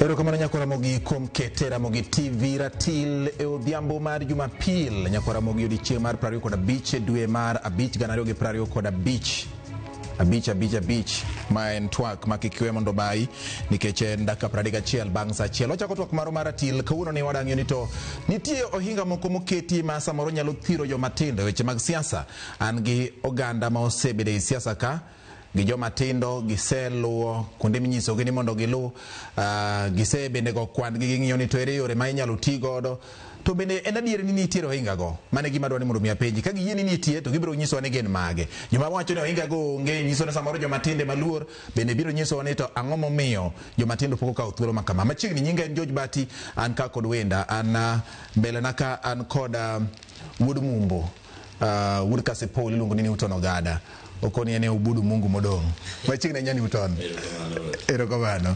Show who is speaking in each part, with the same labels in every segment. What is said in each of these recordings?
Speaker 1: Ero kamana nyakora mogi kom ketera mogi TV ratil e odhiambo mar Jumapil nyakora mogi odiochieng' mar 25 dwe mar abich gana ariyo gi 25 abich ma en twak makikwe mondo bai nikech en dakika 31 bang' saa achiel. Wachako twak maro mar ratil kawuono ne wadang'yo ni to nitie ohinga moko moketi ma samoro nyalo thiro joma tindo weche mag siasa. An gi oganda ma osebedo e siasa ka gi joma tindo giseluwo kuonde minyiso gi ni mondo gilu gisebende go kwan gi ng'iyo ni to ere yore ma inyalo ti godo to bende en adier ni nitie ohinga go mane gima dwani mondo miya penji ka giyie ni nitie to gibiro nyiso ni gin mage joma wacho ni ohinga go onge nyiso ni samoro joma tinde maluor bende biro nyiso ni to ang'o momiyo joma tindo pok okawo thuolo makama. Machiegni nyinga en George Bati, an ka kod wenda an mbele naka an kod wuod Mumbo wuod Kasipol iluongo ni Newton Ogada okoni ene ubudu Mungu modong machiegni nyani uton erokamano.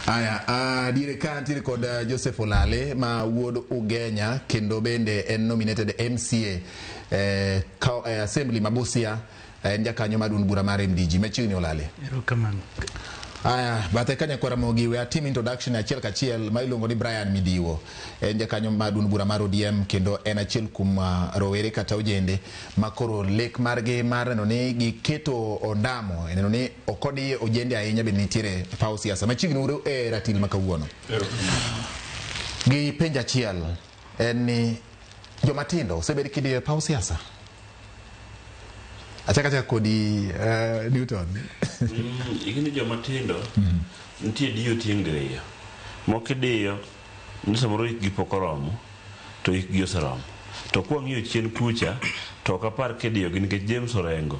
Speaker 1: Aya dire kanti kod Joseph Olale ma wuod Ugenya kendo bende en nominated MCA Assembly Mabusia en jakanyo madun bura mar MDG machiegni Olale
Speaker 2: erokamano.
Speaker 1: Aya bathe kanya kwara mogi we team introduction achiel kachiel ma iluongo ni Brian Midiwo en jakanyo madun bura mar ODM kendo en achiel kum rowere kata ojende makoro lek margi mar neno ni giketo ondamo neno ni okodi ojende ahinya bende nitiere pau siasa machiegni uru e ratil makawuono gi penja achiel en ni joma tindo osebed kidie pau siasa. Achaka kodi Newton
Speaker 3: igini joma tindo nitie dio tiengreyo mokidiyo ni samoro ikgi pokoromo to ikgi oseromo to kwa ng'iyo chien kucha to kapar kidiyo gi nikech James Orengo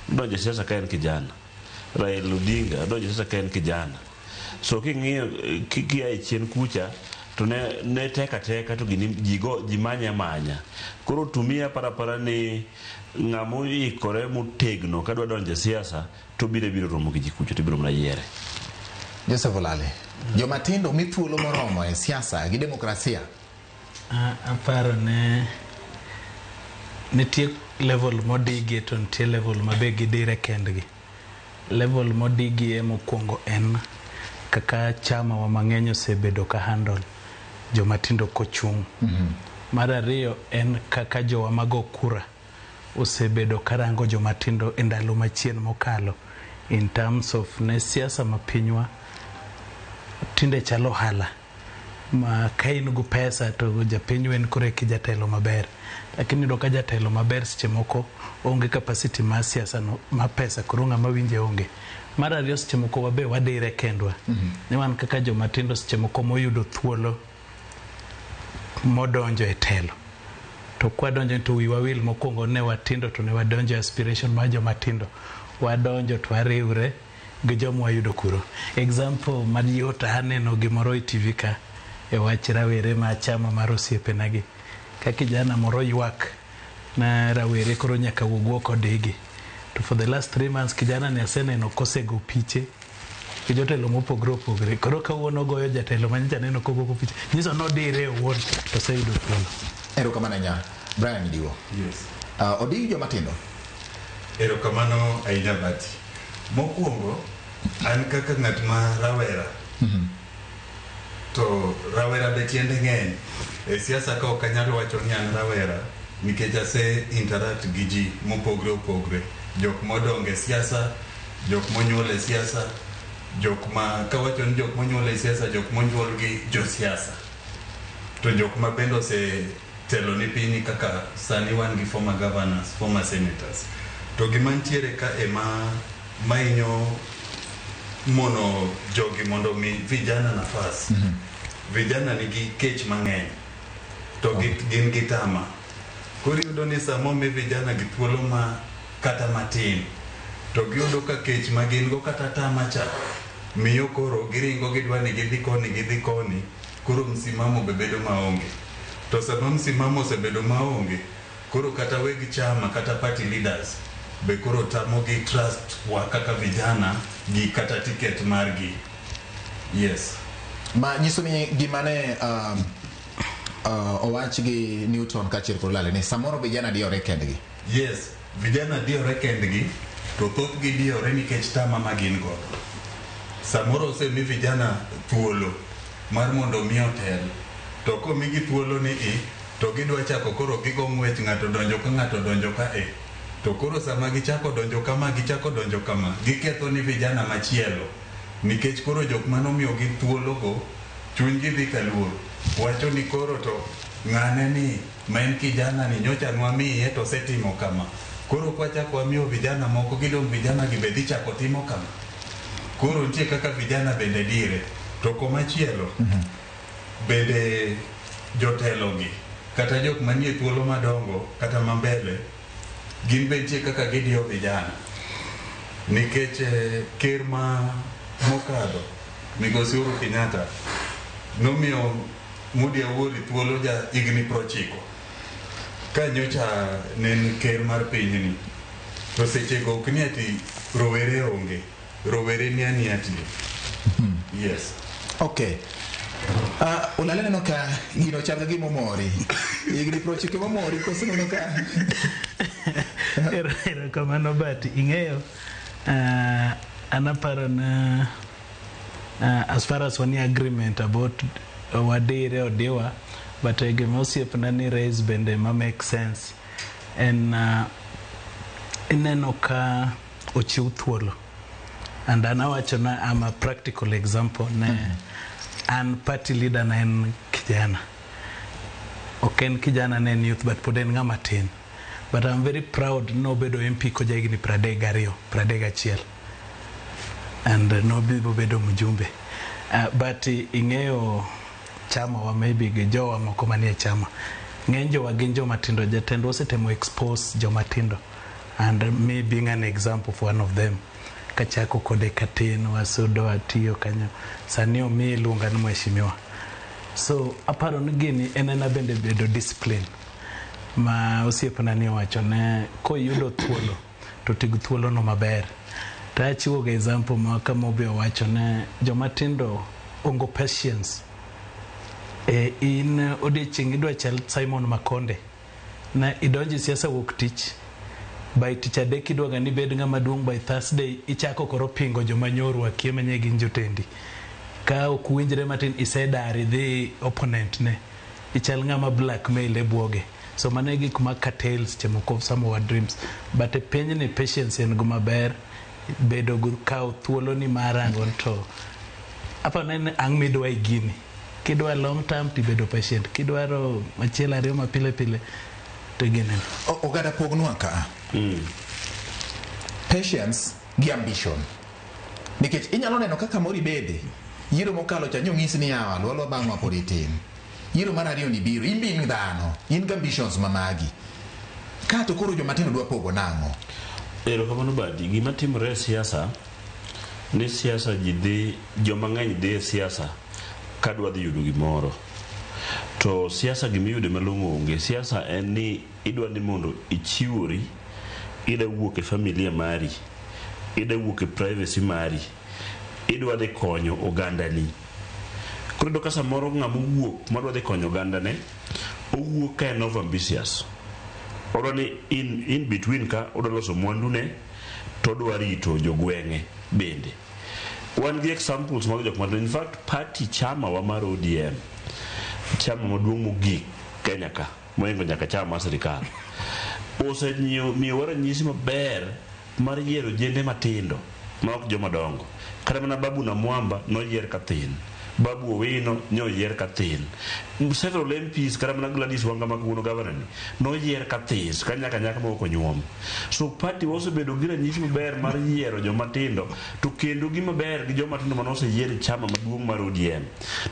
Speaker 3: donje siasa ka en kijana, Raila Odinga donje siasa ka en kijana, so king'iyo kikia chien kucha to ne teka to ji manya koro tumia para ni ng'amo ikore motegno kadwa donje siasa to biro romo gi jikucho to biro mna yiere.
Speaker 1: Joseph Olale joma tindo mi thuolo moromo e siasa gi demokrasia.
Speaker 2: Aparo ne nitie level modigi to nitie level mabe gidire kendgi. Level modigi e mokwongo en kaka chama wa mang'eny osebedo ka handle joma tindo kochung'. Mar ariyo en kaka jowa mago kura osebedo karango joma tindo e ndalo machien mokalo in terms of ne siasa ma pinywa tinde chalo hala ma kain gu pesa to japinyu en kore ki jatelo maber lakini do ka jatelo maber seche moko onge capacity ma siasa no ma pesa koro ng'ama winje onge. Mar ariyo seche moko wabe wadire kendwa ne wan kaka joma tindo seche moko moyudo thuolo modonjo e telo to kwa donjo to wiwa wil mokwongo ne watindo to ne wadonjo aspiration ma joma tindo wadonjo to ariwre gi joma wayudo kuro. Example madiota aneno gimoro e TV ka e wach rawere ma chama mar osiepenagi ka kijana moro ywak na rawere koro nyaka wuok odigi to for the last 3 months kijana ne aseneno kosego piche gi jotelo mopogore koro kawuono goyo jatelo manyicha neno kogo piche nyiso nodire owuon to seyudo thuolo.
Speaker 1: Erokamano nya Brian Midiwo.
Speaker 4: Yes.
Speaker 1: Odigi joma tindo.
Speaker 4: Erokamano aina Bati. Mokwongo an kaka ng'at ma rawera to rawera be tiende ng'eny e siasa ka ok anyalo wacho ni an rawera nikech ase interact gi ji mopogore jok modonge siasa, jok monyuol e siasa, jok ma kawacho ni jok monyuol e siasa, jok monyuol gi jo siasa to jok ma bende telo ni piny kaka sani wan gi former governors, former senators to gima ntiere ka ema mainyo mono jogi mondo mi vijana nafas. Vijana nigi kech mang'eny to gin gi tama koro yudo ni samo mi vijana gi thuolo ma kata matin to giyudo ka kech ma gin go kata tama cha miyo koro giringo gidwa ni gidhi koni koro msimamo bebedo maonge to sama msimamo osebedo maonge koro kata weg chama kata party leaders be koro tamo gi trust wa kaka vijana gi kata ticket margi. Yes.
Speaker 1: Ma nyiso ni gimane owach gi Newton kachiel kod Olale ni samoro vijana diore kendgi.
Speaker 4: Yes, vijana diore kendgi to thothgi diore nikech tama ma gin godo. Samoro osemi vijana thuolo mar mondo mi otel to komigi thuolo ni to gidwa chako koro gigo ng'wech ng'ato donjo ka to koro sama gichako donjo kama giketho ni vijana machielo nikech koro jok manomiyo gi thuolo go chunygi dhi kaluor wacho ni koro to ng'ane ni maen kijana ni nyocha nwamiye to setimo kama koro kwachako wamiyo vijana moko gidong' vijana gi bedhi chako timo kama koro nitie kaka vijana bende dire to komachielo bende jotelo gi kata jok manie thuolo madongo kata mambele gin bentie kaka gidiyo vijana nikech ker ma mokadho Migosi Uhuru Kenyatta nomiyo Moody Awuori thuolo ja higni 90 ka nyocha nen ker mar pinyni to sechego ok ni ati rowere onge rowere ni ani ati yes
Speaker 1: okay unaleneno ka gino chal gima momori higni 90 momori koso nono ka
Speaker 2: Era kamano but ing'eyo anaparo na as far as one agreement about wadire odiwa but gima osiepna ni raise bende ma make sense and ineno ka ochiw thuolo and anawacho na I'm a practical example ne an party leader na en kijana ok en kijana na en youth but pod en ng'ama tin but I'm very proud no bedo MP ko jagni 31 and no bedo mjumbe but ing'eyo chama wa maybe jowa moko manie chama ng'enjo wa ginjo matindo jatendo osetemo expose jo matindo and me being an example for one of them kachako kode katin wasudo atiyo kanyo sani omi luonga ni mheshimiwa so aparo ni gini enena bende bedo discipline ma osiepna ni wacho ne koyudo thuolo to tigu thuolo no maber to achiwo ga example ma kama obi wacho ne jomatindo ongo patience in odiechieng' idwa chal Simon Makonde na idonji siasa wuok tich by tich adek idwaga ni bed ng'ama duong' by Thursday ichako koro pingo joma nyoro akie manye gin jotendi ka ok winjre matin isedari dhi opponent ne ichal ng'ama blackmail e bwoge so mane gik ma cartels chemoko some of our dreams but a penny ni patience en guma ber bedo kao thuolo ni marangon to apa ne ang midwa igini kidwa long term tibedo patient kidwaro machielo ariyo mapile pile to ginen
Speaker 1: ogada pognwa ka patience gi ambition nikech inyalo neno kaka mori bede yiro mokalo cha nyong'isi ni yawa lolo bang'wa politin yiro mar ariyo ni biro imbi ni dhano in ga ambitions mamagi ka to koro jomatino dwa pogo nang'o
Speaker 3: kamano badi gima timore siasa ni siasa jidhi joma ng'eny dhi siasa kadwa dhi yudo gimoro to siasa gimiyude malong'o onge siasa en ni idwa ni mondo ichiwori ida wuok e familia mari ida wuok e privacy mari idwa dhi konyo oganda ni koro do kasa moro ng'ama wuok madwa dhi konyo oganda ne owuok ka en ambitious oro ni in between ka odwa loso mwandu ne to dwa rito jogweng'e bende wan gi examples mag jok madongo in fact party chama wa mar ODM chama maduong' mogik Kenya ka moingo nyaka chama mar sirikal miyo ranyisi maber mar yiero jende matindo ma ok joma dongo kata mana Babu na Mwamba noyier ka thin Babu Owino noyier ka thin several MPs kata mana Gladys Wanga makuno governor noyier ka thin kanyaka moko nyuom so party osebedo gi ranyisi maber mar yiero joma tindo to kendo gima ber gi joma tindo manose yiero chama maduong' mar ODM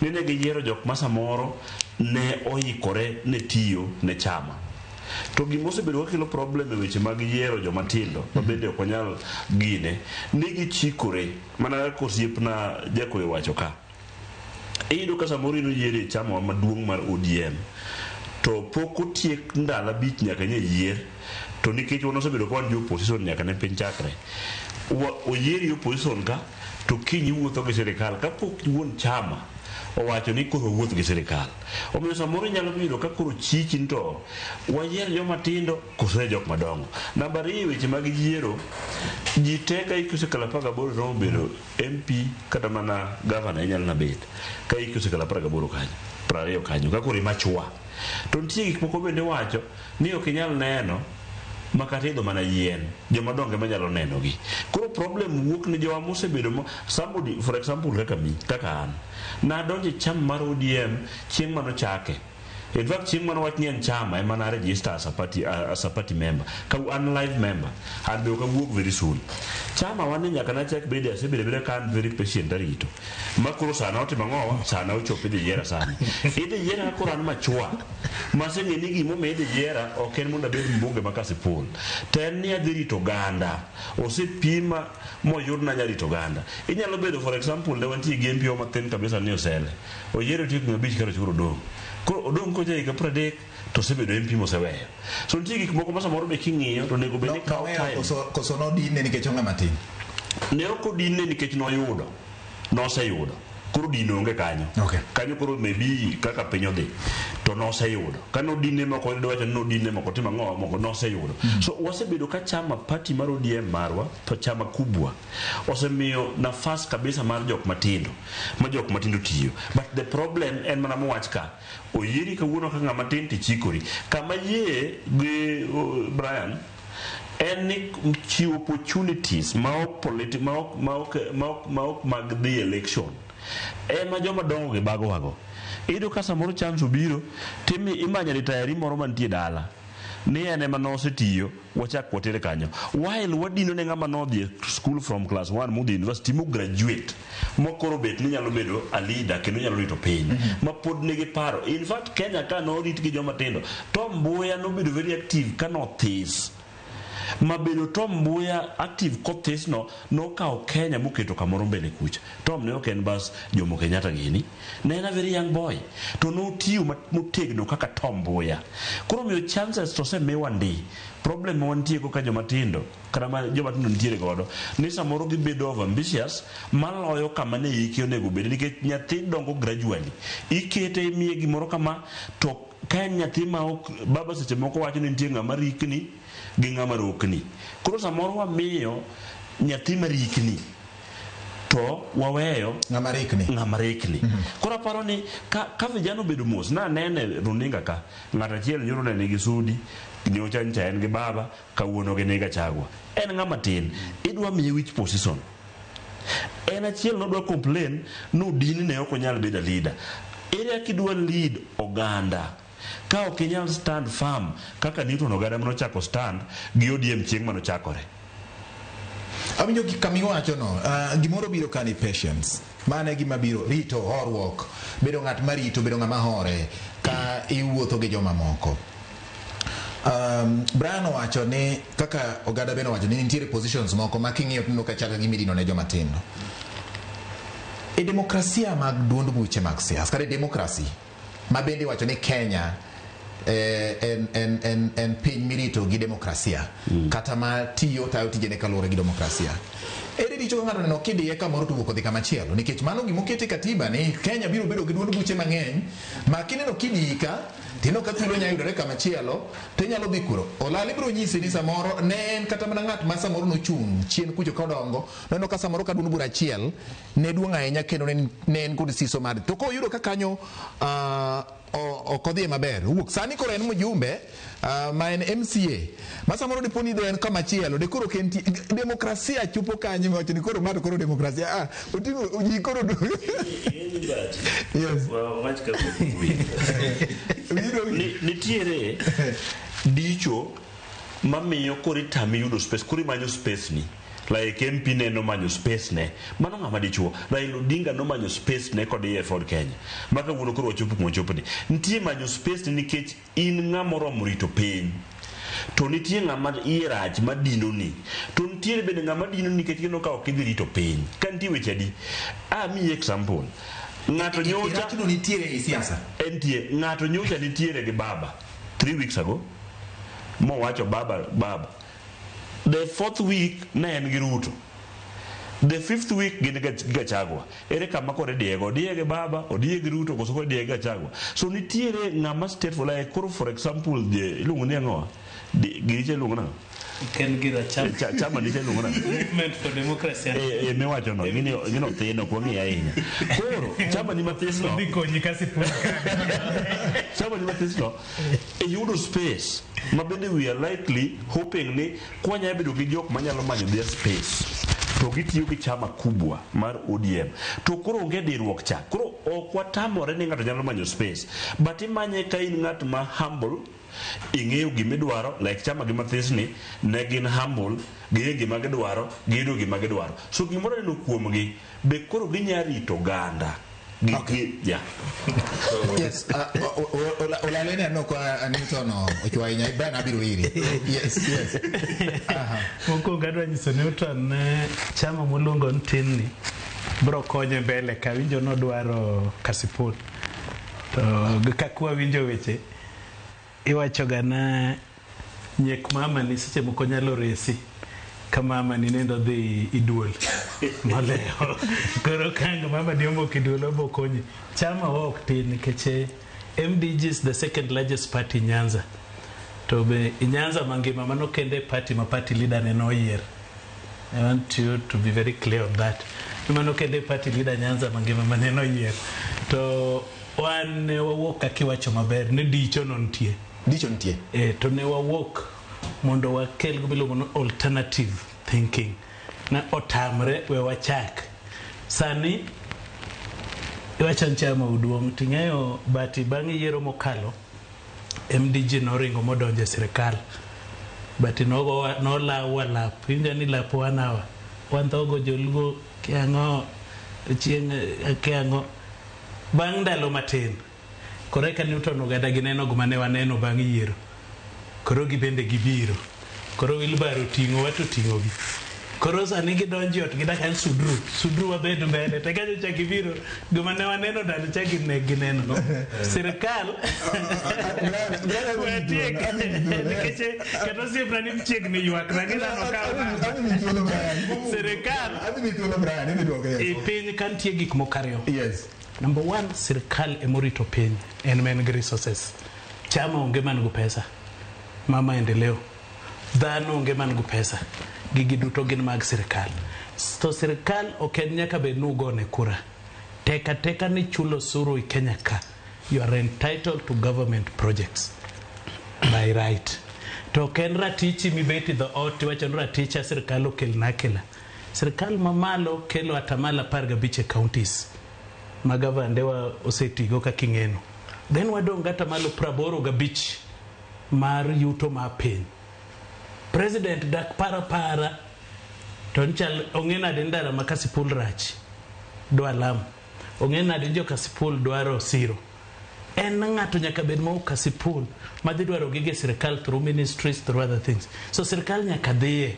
Speaker 3: nene gi yiero jok ma samoro ne oikore ne tiyo ne chama to gima osebedo kelo problem e weche mag yiero joma tindo ma bende ok nyal gine ni gichikore mana kosiepna jakoyo wacho ka iyudo ka samoro ino yiere chama maduong' mar ODM to pok otiek ndalo 5 nyaka nye yier to nikech wan osebedo kwan jo opposition nyaka ne piny chakre oyieri opposition ka to kiny wuotho gi sirikal kapok wuon chama owacho ni koro wuoth gi sirikal. Omiyo samoro nyalo bedo ka koro chichi to wayier joma tindo kose jok madongo. Namba 2, weche mag yiero ji te ka ikusekala 18 romo bedo MP kata mana governor inyalo na bet ka ikusekala 18 kanyo 20 kanyo ka koro machwa. To nitie gik moko bende wacho ni ok inyal neno makata idho mana yien joma donge manyalo neno gi. Koro problem wuok ni jowa mosebedo somebody for example kaka an na donje cham mar ODM chieng' manochake. In fact chieng' mano wach ni en chama ema na register as a party member ka an live member and be ka wuok very soon. Chama wani nyaka na check bede asebede kan very patient arito makoro sana otimo ngowa sana ochopo dhi yiera sana ide yiera koro an machwa masenge ni gimo me ide yiera ok en mondo bed mbunge makasipul ten ni adhi rito ganda osepima moyud na nyarito ganda. Inyalo bedo for example ne wantie gi MP matin kabisa ni osele oyiero tik ngabich karo churo dong koro odong ko jai ka 30 to sebedo MP moseweyo. So nitie gik moko masa moro be king'iyo to nego bende kawo time
Speaker 1: koso no dinne nikech onga matin
Speaker 3: ne ok odinne nikech noseyudo koro dino onge kanyo. Kanyo koro maybe kaka piny odhi to noseyudo kano dinne moko wacho no dinne moko timo ng'o moko noseyudo. So wasebedo ka chama party mar ODM marwa to chama kubwa osemiyo nafas kabisa mar jok matindo tiyo. But the problem en mana mowach ka oyieri kawuono ka ng'ama tin tichikori kama yie gi Brian en ni chiwo opportunities maok mag the election ema joma dongo gi bago wago. Ido ka samoro chance obiro timi imanya retire moro mantie dala ni ene manosetiyo wachak watere kanyo while wadino ne ng'ama nodhi school from class 1 mudhi university mo graduate mokoro bet ni nyalo bedo a leader kendo nyalo rito piny ma pod nigi paro. In fact Kenya ka no rit gi joma tindo Tom Mboya no bedo very active ka no this mabedo Tom Mboya active kothis no kao Kenya moketo kamoro mbele kucha. Tom ne ok en bas Jomo Kenyatta gini ne na very young boy to no tiu motegno kaka Tom Mboya. Koro miyo chances to se mewa ndi problem wantie ko ka joma tindo kata joma tindo nitiere godo ni samoro gibedo over ambitious maloyo kama ne iki onego bed nikech nyathi dongo gradually ikete imiye gimoro kama to ka nyathi ma ok baba seche moko wacho ni nitie ng'ama rikni gi ng'ama rokni. Koro samoro wamiyo nyathi marikni to waweyo ng'ama rikni. Koro aparo ni ka vijana obedo mos na nene runinga ka ng'at achiel nyoro ne nigi sudi nyocha ncha en gi baba kawuono gi nega chagwa en ng'ama tin idwa miye which position en achiel nodwa complain no dini ne ok onyal bedo leader. Ere kidwa lead oganda ka ok inyal stand firm kaka Newton Ogada mano chako stand gi ODM chieng' mano chakore.
Speaker 1: Aminyo kamiwacho no gimoro biro kani patience mane gima biro rito horruok bedo ng'at marito bedo ng'ama hore ka iwuotho gi joma moko. Brian wacho ni kaka Ogada beno wacho ni nitiere positions moko ma king'iyo tuno ka chaka gimidino ne joma tindo e demokrasia mag duond buche mag siasa kare demokrasi ma bende wacho ni Kenya en piny mirito gi demokrasia kata ma tiyo tayo tijene kalore gi demokrasia. Ere dicho ng'ato neno kidhiye kamoro to wuok odhi kamachielo nikech mano gimokete katiba ni Kenya biro bedo gi duond buche mang'eny ma kineno kidika tino ka thuolo nyayudore kamachielo to inyalo dhi kuro olali biro nyisi ni samoro ne en kata mana ng'at ma samoro nochung' chien kucho kodongo neno ka samoro ka duond bura achiel ne duong' ahinya kendo ne en kod siso mar to koyudo ka kanyo okodhi maber wuok sani koro en mjumbe ma en MCA ma samoro diponi do en kamachielo de koro kenti demokrasia chupo kanyo wacho ni koro mato koro demokrasia otingo ji koro yes
Speaker 3: nitiere dicho mamiyo koro itami yudo space koro imanyo space ni like MP ne no manyo space ne mano ng'ama dichuo Raila Odinga no manyo space ne kod Ford Kenya maka wuono koro wachopo kuma wachopo ni nitie manyo space nikech in ng'amoro morito piny to nitie ng'ama irach madino ni to nitie bende ng'ama dino nikech kino ka ok idhi rito piny ka nitie weche adi mi example ng'ato nyocha
Speaker 1: nitiere e siasa
Speaker 3: entie ng'ato nyocha nitiere gi baba 3 weeks ago mo wacho baba the 4th week ne en gi Ruto The 5th week gin Gachagua. Ere kama kore Diege Baba, or Diege Ruto, or so Diege Gachagua. So nitiere ngama state for like, for example, the Lungunengo, the Gije Lunguna.
Speaker 2: Can get a
Speaker 3: chama ni Lunguna.
Speaker 2: Movement for democracy.
Speaker 3: Me wacho no, you know, te no kwangi ya inya. Koro, chama ni Matisno.
Speaker 2: Biko nyikasi
Speaker 3: Chama ni Matisno. Yudo space. Mabende we are likely hoping ni kwanya bedo gi jok manyalo manyo their space. To gitiyo gi chama kubwa mar ODM. To koro onge dirruok cha. Koro ok watamore ni ng'ato nyalo manyo space. But imanye ka in ng'at ma humble, ing'eyo gimidwaro, like chama gi mathis ni ne gin humble, ging'e gima gidwaro, giyudo gima gidwaro. So gimoro neno kuomgi, be koro ginyarito ganda.
Speaker 1: Okay.
Speaker 3: Yeah.
Speaker 1: Yes. Olalene no kwa Newton okiwa inya Brian abiro iri. Yes.
Speaker 2: Moko gadwa nyiso Newton chama moluongo ntinni bro konye mbele ka winjo no dwaro Kasipul. To kakwa winjo weche iwacho gana nyek mama ni seche moko nyalo resi kama mama ni nendo dhi iduol maleo koro kanga mama diomo kiduolo bokonyi chama ok tin keche MDG is the second largest party in Nyanza to be in Nyanza mangima mano kende party ma party leader ne no year. I want you to be very clear on that. Mano kende party leader Nyanza mangima mane no year to wan wawok akiwacho maber ne dicho nontie to ne wawok mondo wakel gobilo alternative thinking na otamre we wachak sani iwachan chama uduong tingayo bati bangi yero mokalo MDG noringo modonje sirikal bati no la wala pinja ni la puanawa wantogo jolugo kiango chieng kiango bang ndalo matin koreka Newton ogada gineno gumane waneno bang yiero koro gibende gibiro koro wilbaro tingo wato tingo gi koro sani gidonji ot gidakan sudru wabedo mbele tegajo chakibiro gumane waneno dal chaki ne gineno sirikal keche kata siepna ni mchieg ni ywak na gidano ka sirikal piny kantie gik mokaryo.
Speaker 1: Yes.
Speaker 2: Number 1, sirikal emorito piny en men gi resources. Chama onge man gu pesa. Mama endeleo. Dhano onge man gu pesa. Gigi duto gin mag sirikal. So sirikal oken nyaka be nugone kura. Teka ni chulo suru I Kenya ka. You are entitled to government projects. By right. To ken ratichi mibeti the ot wachon raticha sirikal okel nakela. Sirikal mamalo kelo atamala parga biche counties. Magava ndewa osetigo ka kingeno. Then wadonga tamalo praboro gabich mar yuto ma piny. President dak para tonchal ongena dendara makasipul rach do alam ongena denjo kasipul dwaro siro en ngato nyaka bed mo kasipul madhi dwaro gige sirikal through ministries through other things so sirikal nyaka dhiye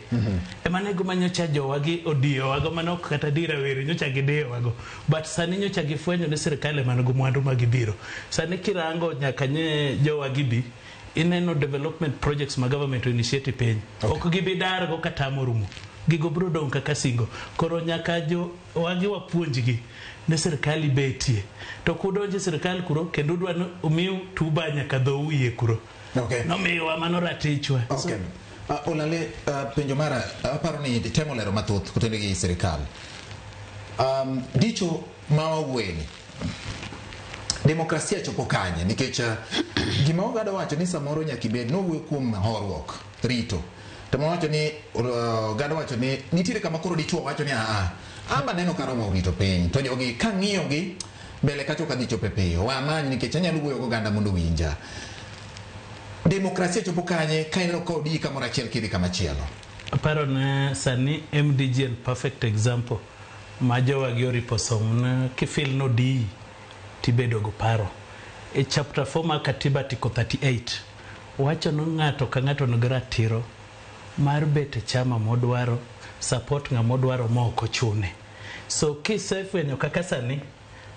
Speaker 2: emanego manyocha jowagi odiyo wago manok kata dira weri nyocha gideyo wago but sani nyocha gifwenyo ni sirikal emanego mwandu magibiro sani kirango nyaka nye jowagi bi ineno development projects ma government initiative piny ok gibidar go kata morumo gigo bro don kaka singo koro nyaka jo wagi wapuonjgi ne sirikali betie to kudonje sirikal kuro kendo dwa umiu tuba nyaka dho uye kuro no miwa mano ratichwa
Speaker 1: olale penjo mara aparo ni temo lero mathoth kutende gi sirikal dicho mawagweni demokrasia chopo kanye nikech gima ogada wacho ni samoro nyakibed no wuo kuom horruok rito to wacho ni gada wacho ni nitire kama koro dichuo wacho ni amba neno karomo rito piny to jogi kang'iyo gi mbele kacho kadhi chope peyo wamanyi nikech anyalo wuoyo goganda mondo winja demokrasia chopo kanye kaino kodi kamoro achiel kidhi kama chielo
Speaker 2: aparo na sani MDG en perfect example ma jowagi oriposom na kifil no di tibedo go paro e chapter 4 ma katiba tiko 38 wacho no ng'ato ka ng'ato nogra tiro mar bete chama modwaro support nga modwaro moko chune so kisefwenyo kaka sani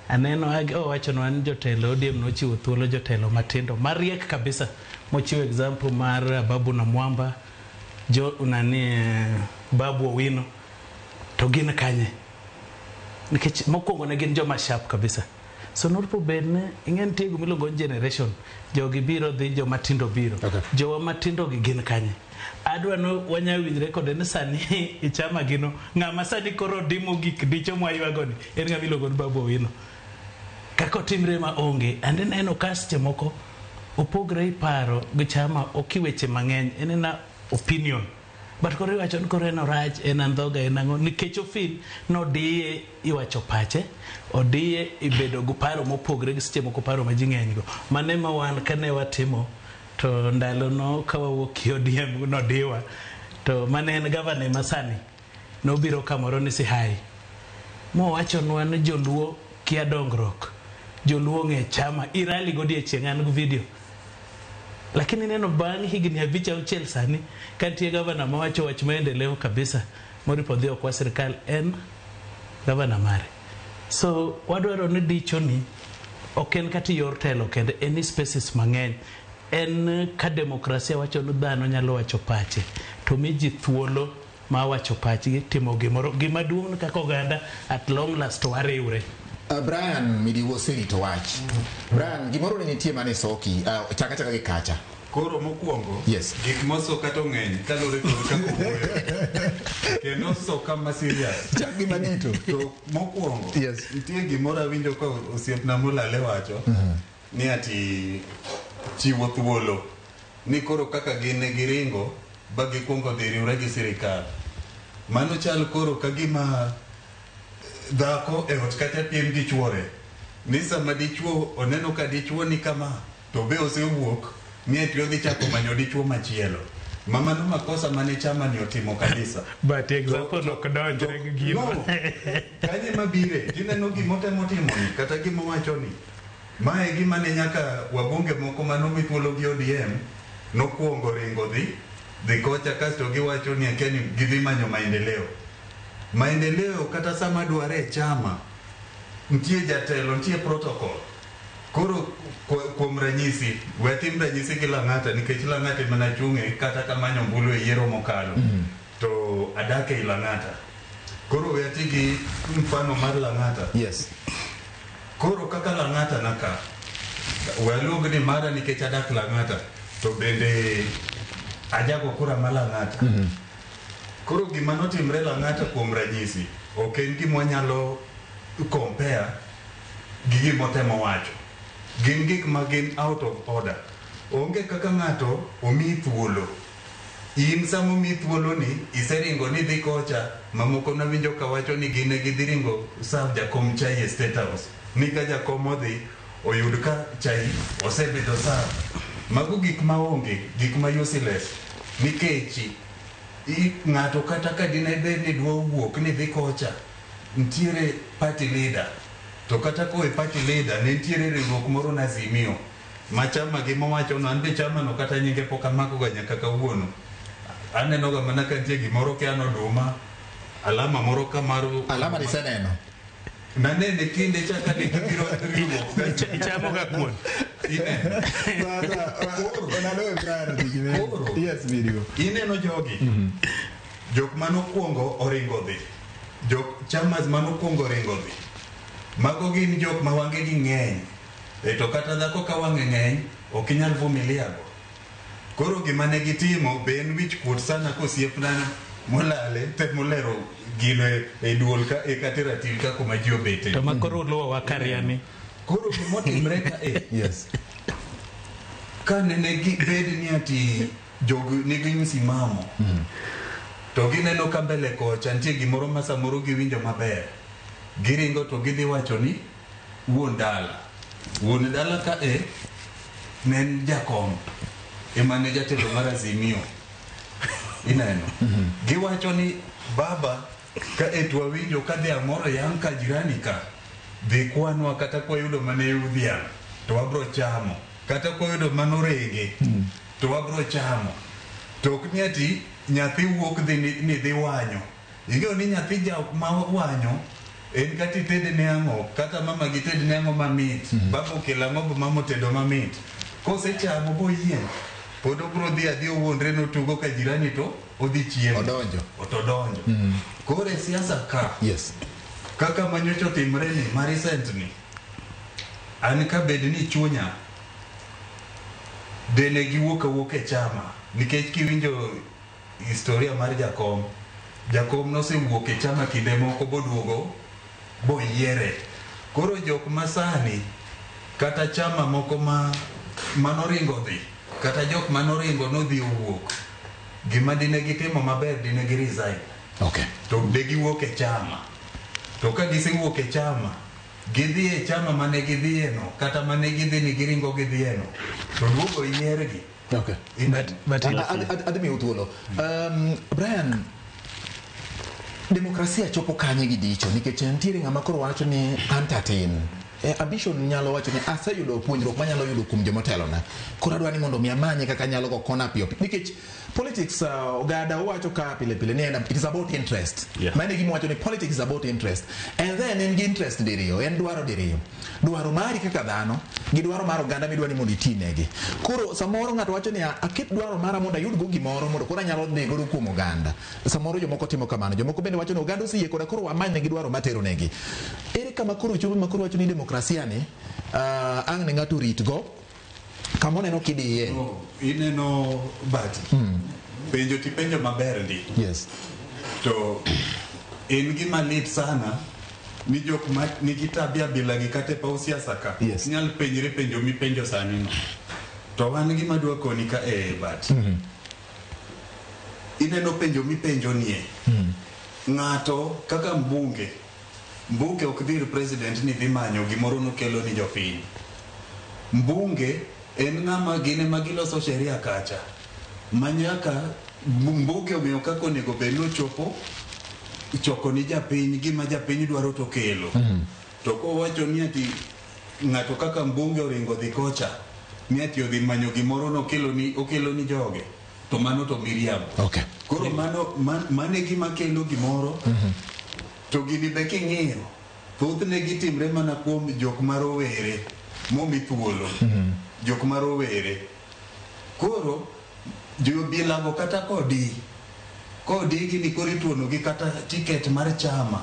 Speaker 2: aneno wacho no an jotelo ODM no chiwo thuolo jotelo matindo mariek kabisa mochiwo example mar Babu na Mwamba jo unani Babu Owino to gin kanye nikech mokwongo ne gin joma sharp kabisa. So norpo bedne ingen tiego miluongo generation jogi biro dhi joma tindo biro. Jowa matindo gi gin kanye? Adwa no wanya winjre kode ni sani ichama gino ng'ama sani koro dimo gik dicho mwaywago ni en ng'ama iluongo ni Babu Owino. Kako timre ma onge ande neno kaste moko opogre paro gi chama okiweche mang'eny en na opinion. But kore wacho ni kore no rach en andhoga en ang'o nikech ofil no diye iwacho pache odiye ibedo go paro mopogre gi seche moko paro ma ji ng'eny go mane ma wan kane watimo to ndalo no kawawuok ODM no diwa to mane en gavana masani no biro kamoro ni Sihai mo wacho nwa ni joluo kia dongruok joluo ng'e chama irali godiechieng' an go video. Lakini neno bang' higni 5-6 sani kantie gavana mawacho wach maendeleo kabisa moripo dhi okwa sirkal en gavana mare. So wadwaro ni dicho ni ok en kati yor telo kende any spaces mang'eny en ka demokrasia wacho ni dhano nyalo wacho pache to mi ji thuolo ma wacho pachgi timo gimoro gima duong' kaka oganda at long last wariwre.
Speaker 1: Brian Midiwo serito wach. Brian gimoro ne nitie mane soki chaka gi kacha.
Speaker 4: Koro mokwongo
Speaker 1: yes.
Speaker 4: Gik mosoka to ng'eny kalore kod kako wuoyo kendo soka ma serious
Speaker 1: chak gi manito
Speaker 4: to mokwongo
Speaker 1: yes.
Speaker 4: Nitie gimoro awinjo ka osiepna Mulale wacho ni ati chiwo thuolo ni koro kaka gin giringo ba gikwongo dhi riwre gi sirikal. Mano chal koro ka gima dhako e ot kata piem gi chuore ni sama dichuo oneno ka dichuo ni kama to be osewuok ni etiyo dhi chako manyo dichuo machielo. Mama no makosa mane chama ni otimo kabisa.
Speaker 2: But example ok donjre gi gimo.
Speaker 4: Kanye mabire tineno gimotemo timo ni kata gimo wacho ni mae gima ne nyaka wabunge moko manomi thuolo gi ODM nokwongo ringo dhi kocha kasto giwacho ni akeni gidhi manyo maendeleo kata sama dware chama nitie jatelo nitie protocol. Koro kuom ranyisi wetim ranyisi gi Lang'ata nikech Lang'ata mana chung'e kata kamanyo mbulu e yiero mokalo to adake i Lang'ata. Koro weti gi mfano mar Lang'ata.
Speaker 1: Yes.
Speaker 4: Koro kaka Lang'ata naka waluong ni mara nikech adak Lang'ata to bende ajago kura ma Lang'ata. Koro gima notimre Lang'ata kuom ranyisi ok en gima nyalo compare gi gima temo wacho. Gin gik ma gin out of order. Onge kaka ng'ato omi thuolo. In samo mi thuolo ni iseringo ni dhi kocha mamoko na winjo ka wacho ni gine gidhi ringo serve jakom chai e State House. Ni ka jakom odhi oyud ka chai osebedo serve. Mago gik ma onge, gik ma useless. Nikech ng'ato kata ka dine bed ni dwa wuok ni dhi kocha ntiere party leader to kata ko e party leader ne ntiere riwruok moro na Azimio ma chama gi mowacho no anbe chama no kata nyinge poka mako ga nyaka kawuono aneno ga mana ka ntie gimoro ke ano duma alama moro kamaro
Speaker 1: alama ni seneno
Speaker 4: na nene kinde chaka de gibiro riwruok
Speaker 2: chamo ga kuon
Speaker 1: yes video
Speaker 4: ineno jogi jok manokwongo oringo dhi jok chamas manokwongo ringo dhi mago gin jok ma wange gi ng'eny to kata dhako ka wange ng'eny ok inyal vumilia go. Koro gima ne gitimo be en wich kuot sana kosiepna Mulale temo lero gino e duol ka e katera til ka kuma ji obete
Speaker 2: to makoro luwo wakariani.
Speaker 4: Koro gimotimre ka
Speaker 1: yes
Speaker 4: ka nene bed ni ati jogu nigi msimamo to gineno ka mbele kocha nitie gimoro ma samoro giwinjo maber giringo to gidhi wacho ni wuon dala ka nen jakom emane jatelo mar Azimio ineno giwacho ni baba ka etwa winjo ka dhi amoro yang ka jirani ka dhi kwanwa kata kwa yudo mane udhiang to wabro chamo kata kwa yudo manorege to wabro chamo to ok nyati nyathi wuok dhi ni dhi wanyo ing'eyo ni nyathi ma wanyo en kati tede ne ang'o kata mama gi tede ne ang'o mamit babo kelo ang'o bo mama tedo mamit kose chamo bo yien pod obro dhi adhi owuondre notugo ka jirani to odhi chiemo otodonjo koro e siasa ka
Speaker 1: Yes.
Speaker 4: kaka manyocho timre ni ma recent ni an ka bed ni chunya dene giwuok e chama nikech kiwinjo historia mar Jakom nosewuok e chama kinde moko boduogo boyiere. Koro jok masani kata chama moko manoringo dhi kata jok manoringo nodhi owuok gima dine gitimo maber dine gi resign.
Speaker 1: Okay.
Speaker 4: To de giwuok e chama. To ka gisewuok e chama gidhi e chama mane gidhieno kata mane gidhi ni giringo gidhieno to duogo yiergi.
Speaker 1: Okay.
Speaker 2: But
Speaker 1: admi uthuolo. Brian, demokrasia chopo kanye gidicho nikech nitiere ng'ama koro wacho ni antatin ambition nyalo wacho ni aseyudo puonjruok manyalo yudo kuom jomotelo na koro adwa ni mondo mi amanye kaka nyalo go kona piyo nikech politics ogada wacho ka pile pile ni it is about interest. Mane gimo wacho ni politics is about interest and then en gi interest diriyo en dwaro mari kaka dhano gi dwaro mar oganda midwa ni mondo itinegi. Koro samoro ng'ato wacho ni aket dwaro mara mondo ayud go gimoro mondo koro anyalo dhi go kuom oganda. Samoro jomoko timo kamano, jomoko bende wacho ni oganda osiyie koro amany negi dwaro matero negi. Ere kama koro chopo makoro wacho ni demokrasia ni ang' ne ng'ato rit go kama neno kidiye.
Speaker 4: Ineno bati. Penjo ti penjo maber ndi.
Speaker 1: Yes.
Speaker 4: To en gima lit sana ni jok ma nigi tabia bila gi kate pa siasa ka.
Speaker 1: Yes.
Speaker 4: Nyal penjre penjo mi penjo sani no. To wan gima dwa koni ka bati. Ineno penjo mi penjo nie. Ng'ato kaka mbunge ok dhir president ni dhi manyo gimoro nokelo ni jopiny. Mbunge en ng'ama gine magiloso sheria kacha manyaka mbunge omiyo kako nego bed nochopo choko ni japiny gima japiny dwaro to kelo. To kowacho ni ati ng'ato kaka mbunge oringo dhi kocha ni ati odhi manyo gimoro okelo ni joge to mano to miriambo.
Speaker 1: Okay.
Speaker 4: Koro mane gima kelo gimoro to gini be king'iyo thothne gitimre mana kuom jok marowere momi thuolo. Jok marowere koro jobilago kata kodi gini koro ituono gi kata tiket mar chama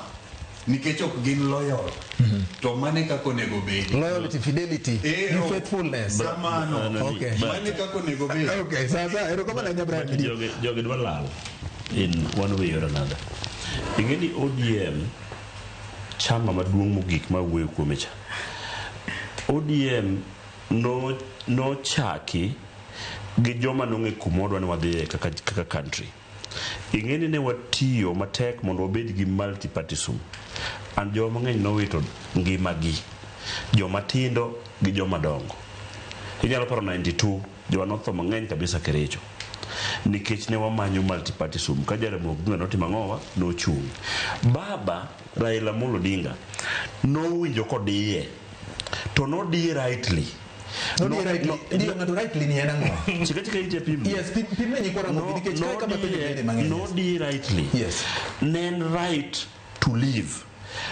Speaker 4: nikech ok gin loyal. To mane kako nego bedi
Speaker 1: Loyalty, fidelity, faithfulness.
Speaker 4: Samano.
Speaker 1: Okay.
Speaker 4: Mane kako nego bedi.
Speaker 1: Okay, sasa ero kama na Brian
Speaker 3: joge dwa lal in one way or another. Ingeni ODM chama maduong' mogik ma wuoyo kuome cha. ODM no chaki gi joma nong'e kumodwa ni wadhiye kaka country. Ingeni ne watiyo matek mondo wabed gi multipartism. An joma mang'eny nowito ngimagi. Joma tindo gi joma dongo. Inyalo paro 92 joma notho mang'eny kabisa Kericho. Nikech ne wamanyo multipartism ka Jaramogi Oginga notimo ang'owa nochung'. Baba Raila Amolo Odinga nowinjo kodiye to nodiye rightly.
Speaker 1: rightly ni enang'o?
Speaker 3: Chika ije pim.
Speaker 1: Yes, pim ne nyikora mo nikech kai kama pende mang'eny.
Speaker 3: Nodiye rightly.
Speaker 1: Yes.
Speaker 3: Nen right to live.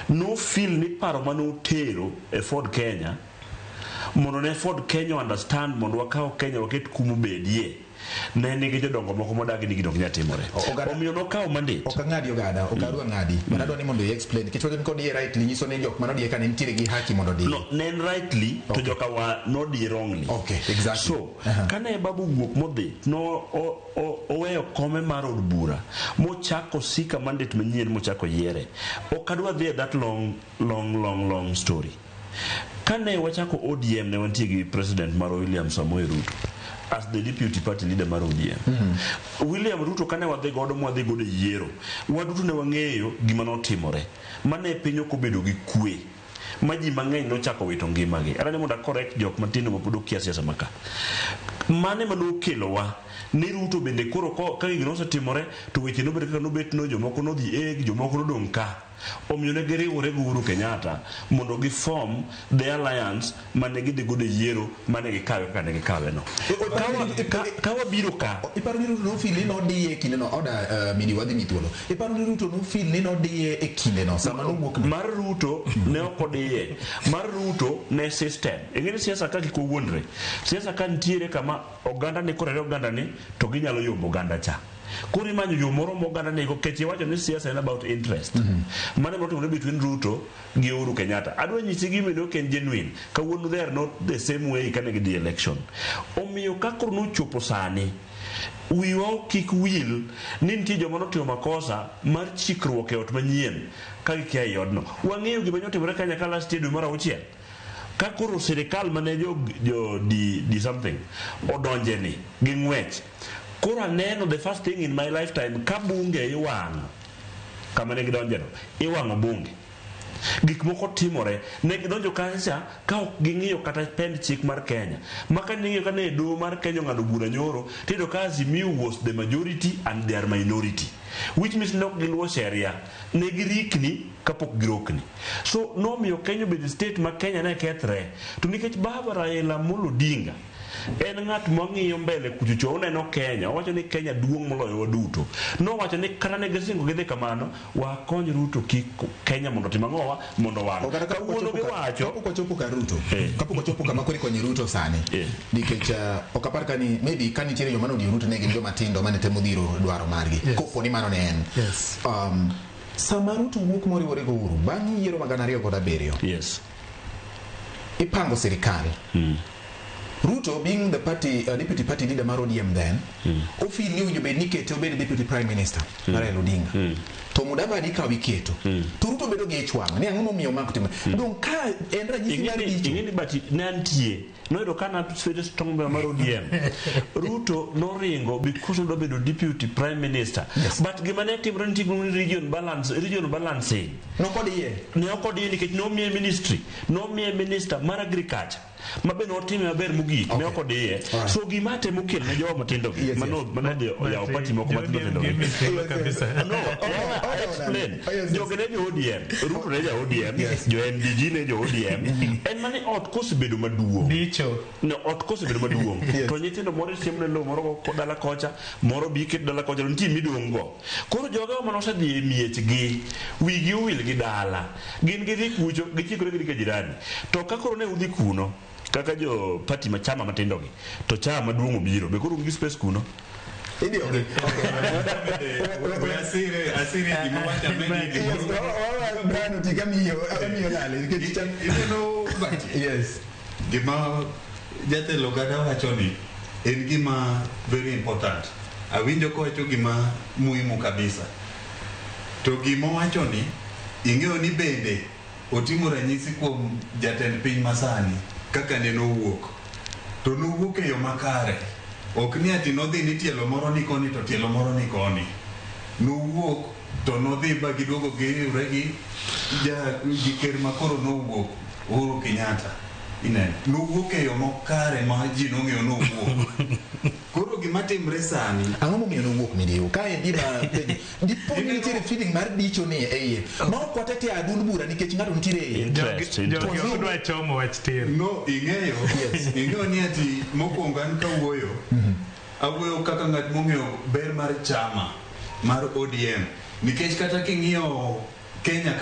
Speaker 3: No feel ni paro manotero e Ford Kenya mondo ne Ford Kenya understand mondo wakaw Kenya waket kumu bedie. Ne nigi jodongo moko modagi ni gidok nyatimore. Omiyo nokaw mandate.
Speaker 1: Ok ng'adi ogada, ok adwa ng'adi. Mana dwa ni mondo i explain nikech wacho ni kodi rightly nyiso ni jok manodie ka ne nitiere gi haki mondo odie.
Speaker 3: No, nen rightly to joka wa nodie wrongly.
Speaker 1: Okay, exactly.
Speaker 3: So, kane babu wuok modhi no oweyo kome mar od bura mochako sika mandate manyien mochako yiere. Ok adwa dhi that long story. Kane wachako ODM ne wantie gi president mar William Samoei Ruto as the deputy party leader mar ODM. William Ruto kane wadhi godo yiero waduto ne wang'eyo gima notimore mane piny ok obedo gi kwe ma ji mang'eny nochako wito ngimagi. Ara ne mondo correct jok matindo ma pod okia siasa maka mane manokelowa ni Ruto bende koro ka gino osetimore to weche nobet kaka nobet no jomoko nodhi jomoko nodong' ka omiyo ne giriwore gi Uhuru Kenyatta mondo gi form the alliance mane gidhi godo yiero mane gikawe kaka ne gikawe no ka wabiro ka
Speaker 1: iparo ni Ruto no feel ni nodiye kinde no oda midi wadhi mithuolo iparo ni Ruto no feel ni nodiye e kinde no sama no wuok
Speaker 3: mar Ruto ne okodiye mar Ruto ne system ingeni siasa ka gikowuondre siasa ka ntiere kama oganda ni korere oganda ni to ginyalo yombo oganda cha kuri manyo yo moro moganda nego keche wacho ni siasa en about interest mane moto between Ruto gi Uhuru Kenyatta adwa nyisi gi medo ken genuine ka wuonu there not the same way kane gi election omiyo ka koro no chopo sani wiwa kik wil ni nitie joma notimo makosa mar chikruok e ot manyien ka gikia e odno wang'eyo gima nyotimore Kenya ka last year mar 6 ka koro sirikal mane jo di something odonje ni gi ng'wech koro aneno the first thing in my lifetime ka bunge iwang'o kama ne gidonjeno iwang'o bunge gik moko timore ne gidonjo kancha ka ok ging'iyo kata pend chik mar Kenya maka ning'iyo ka ne doho mar Kenya ng'ado bura nyoro tido ka Azimio was the majority and their minority which means nok giluwo sheria ne girikni kapok girokni so nomiyo Kenya bedo state ma Kenya ne kethre to nikech Baba Raila Amolo Odinga en ng'at mang'iyo mbele kuchucho oneno Kenya owacho ni Kenya duong' moloyo waduto nowacho ni kata ne gisingo gidhi kamano wakony Ruto kik Kenya mondo tim ang'owa mondo wan kawuono giwacho
Speaker 1: kapok ochopo ka Ruto kapok ochopo kama kori konyi Ruto sani nikech okapar ka ni maybe ka nitiere joma nodiyo Ruto ne gin joma tindo mane temo dhiro dwaro margi kopo ni mano ne en sama Ruto wuok moriwore go Uhuru bang' yiero mag 2007 ipango sirikal Ruto being the party deputy party leader mar ODM then ofil ni winjo bed ni kete obed deputy prime minister Raila Odinga to Mudavadi ka wiketo to Ruto bedo gi chwang ni ang'o momiyo mak timo donc ka en ranyisi mar dicho
Speaker 3: ingeni bati nantie noyudo kana swede strong mar ODM Ruto noringo because do bedo deputy prime minister but gima ne timre ni region balancing
Speaker 1: no kodiye
Speaker 3: ne okodiye nikech no miye ministry no miye minister mar agriculture mabe no time maber mugik ne okodiye so gima temo kel ne joma matindo mano ya opati moko matindo
Speaker 2: kabisa
Speaker 3: no explain jogene jo ODM Ruto ne ja ODM jo NDG ne jo ODM en mane ot kosebedo maduong
Speaker 2: dicho
Speaker 3: no ot kosebedo maduong to nyithindo moro siemne lo moro ko dala kocha moro biket dala kocha nitie miduong go koro joga mano osedhi miech gi wigi owil gi dala gin gi kucho gichikore gi jirani to ka koro ne udhi kuno kaka jo party machama matindo gi to chama maduong obiro be koro gi space kuno
Speaker 1: Indio okay
Speaker 4: asiri gima wacha mengi
Speaker 1: brano tigamiyo lale yes
Speaker 4: gima jatelo gada wacho ni en gima very important awinjo ko wacho gima muhimu kabisa to gima wacho ni ing'eyo ni bende otimo ranyisi kuom jatend piny masani kaka ne nowuok to nowuok e yo makare ok ni ati nodhi ni tielo moro ni koni to tielo moro ni koni nowuok to nodhi ba giduogo giriwre gi ker makoro nowuok Uhuru Kenyatta inene nowuok e yo makare ma ji nong'eyo nowuok koro gima timre sani
Speaker 1: ang'o momiyo nowuok midiwo ka en gima dipo ni nitiere feeling mar dicho ni e iye ma ok watete adund bura nikech ng'ato nitiere e iye
Speaker 2: jogi odwa chomo wach tir
Speaker 4: no ing'eyo ni ati mokwongo an kawuoyo awuoyo kaka ng'at mong'eyo ber mar chama mar ODM nikech kata king'iyo Kenya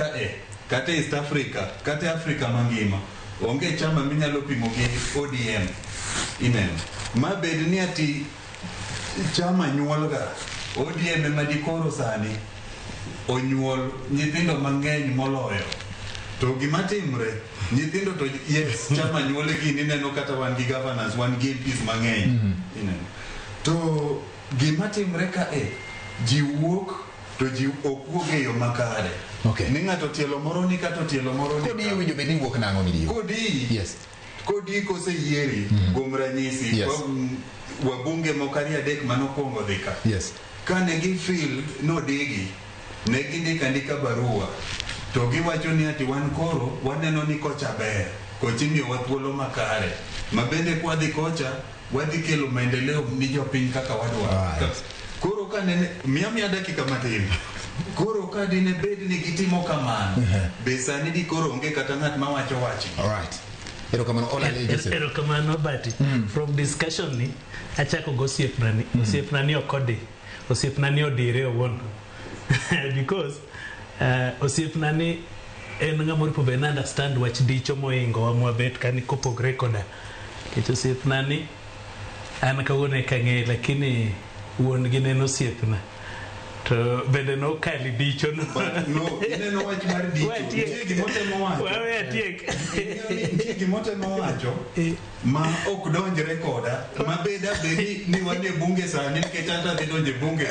Speaker 4: kata East Africa kata Africa mangima onge chama minyalo pimo gi ODM ineno ma bed ni ati chama nyuolga ODM ema dikoro sani onyuol nyithindo mang'eny moloyo to gima timre nyithindo to yes chama nyuole gi nineno kata wan gi governors wan gi MPs mang'eny ineno to gima timre ka ji wuok to ji ok e yo makare ni ng'ato tielo moro ni kata tielo moro ni
Speaker 1: kodi winjo bed ni wuok nang'o midiwo
Speaker 4: kodi koseyieri kuom ranyisi wabunge mokari adek manokwongo dhi ka kane gifil nodigi ne gindika barua to giwacho ni ati wan koro waneno ni kocha ber kochimiyo wathuolo makare mabende kwadhi kocha wadhi kelo maendeleo ni jopiny kaka wadwa. Koro ka nene miya dakika matin. Koro ka dine bed ni gitimo kamano be sani di koro onge kata ng'at mawacho wachi.
Speaker 1: Alright.
Speaker 2: Erokamano Bati. From discussion ni achako go osiepnani okodi. Osiepnani odire owuon. Because osiepnani en ng'amori po ben understand wach dicho moingo wa mwabet kani kopogre koda. Kech osiepnani an kawuone kang'e lakini wuon gi neno osiepna. To bende no kali dicho no.
Speaker 4: No, ineno wach mar dicho. Nitie gimotemo wacho.
Speaker 2: Wawe atiek.
Speaker 4: Nitie gimotemo wacho ma ok donjre koda. Ma beda bedi ni wane bunge sani nikech ata dhi donje bunge.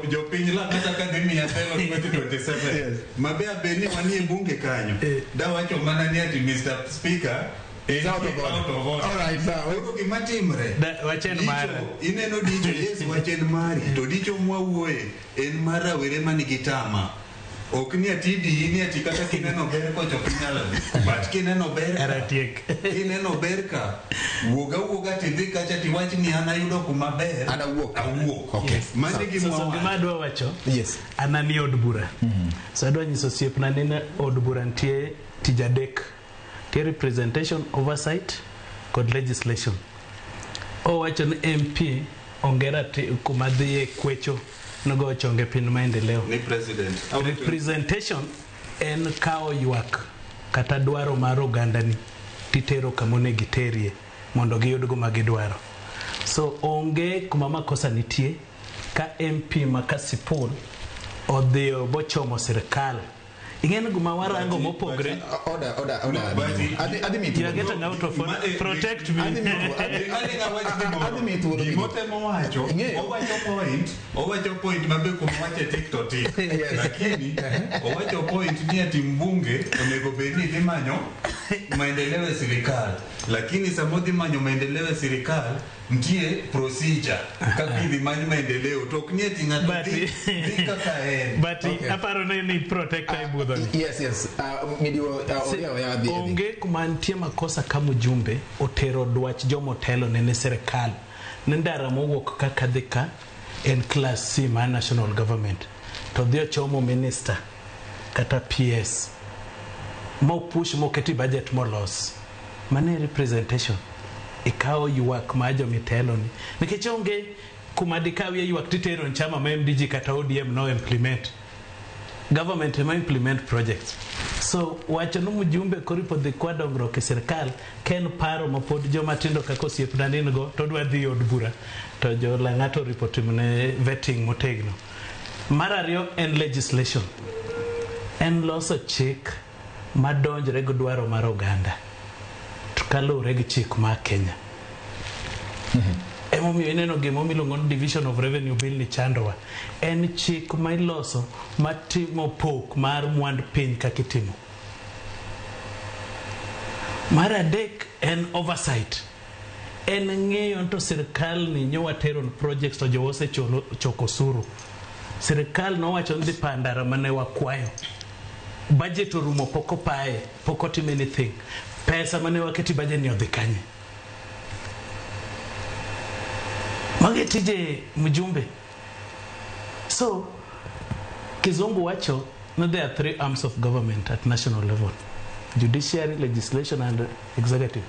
Speaker 4: Jo piny la kata ka dhi miya telo 2027. Ma beda bedi ni wanie bunge kanyo. Da wacho mana ni ati Mr. Speaker
Speaker 1: is out of order. All right,
Speaker 4: Oro gimatimre.
Speaker 2: Wachen mara.
Speaker 4: Ineno dicho, yes, wachen mari. To dicho mwawuoye en mara were manigi tama. Ok ni ati di ni ati kata kineno ber ko chok nyala. But kineno ber.
Speaker 2: Aratiek.
Speaker 4: Kineno ber ka. Wuoga tidhi kacha tiwach ni ana yudo kuma ber.
Speaker 1: Ana wuok.
Speaker 4: Okay. Yes. Mane gimwa.
Speaker 2: So gimadwa wacho.
Speaker 1: Yes.
Speaker 2: Ana ni od bura. So adwa nyiso osiepna ni od bura ntie tijadek. Representation, oversight, kod legislation. Wacho ni MP ongera kumadhie kwecho nogo chonge pin maendeleo.
Speaker 4: Ni president.
Speaker 2: Representation en kao ywak kata dwaro mar oganda ni titero kamone giterie mondo giyud go magidwaro. So onge kuma makosa nitie ka MP makasipul odhio bochomo sirkal. Ingene guma warango mopogre.
Speaker 1: Order.
Speaker 2: You are getting out of order. Protect me.
Speaker 4: Owacho point mabe kumwache TikTok. Lakini owacho point ni ati mbunge onego bedni dhimanyo maendeleo ya serikali. Lakini samodi manyo maendeleo ya serikali ntie procedure kaka dhimanyo maendeleo tok ni ati ng'ato dhika kaen.
Speaker 2: But aparo ni protect ibudho.
Speaker 1: Yes.
Speaker 2: Onge kumantie makosa kama ujumbe otero dwach jomotelo nene serikali. Nendara mowuok kaka dhika en class C ma national government. To dhio chomo minister kata PS. Mo push mo keti budget mo loss. Mane representation. Ikao yuak majo mitelo ni. Nikech onge kumadikawi yuak titero nchama ma MDG kata ODM no implement. Government ma implement projects. So wacho no mujumbe koripo dhi kwadongro ke serikal ken paro mapod joma tindo kako osiepna go to dwa dhi od bura to jo lang'ato report mne vetting motegno. Marario en legislation. En loso chik madonjre go dwaro mar oganda. Kalure gi chik ma Kenya. Emomiyo ineno gimo miluongo ni Division of Revenue Bill ni chandowa. En chik ma iloso matimo pok mar mwand piny kakitimo. Mar adek en oversight. En ng'eyo to sirkal ni nyowatero projects to jowose choko suru. Sirkal nowacho ni pandara mane wakwayo. Budget orumo poko pae, poko tim anything. Pesa mane waketi budget ni odhi kanye. Magetije mjumbe. So Kizungu wacho, no, there are three arms of government at national level: judiciary, legislation, and executive.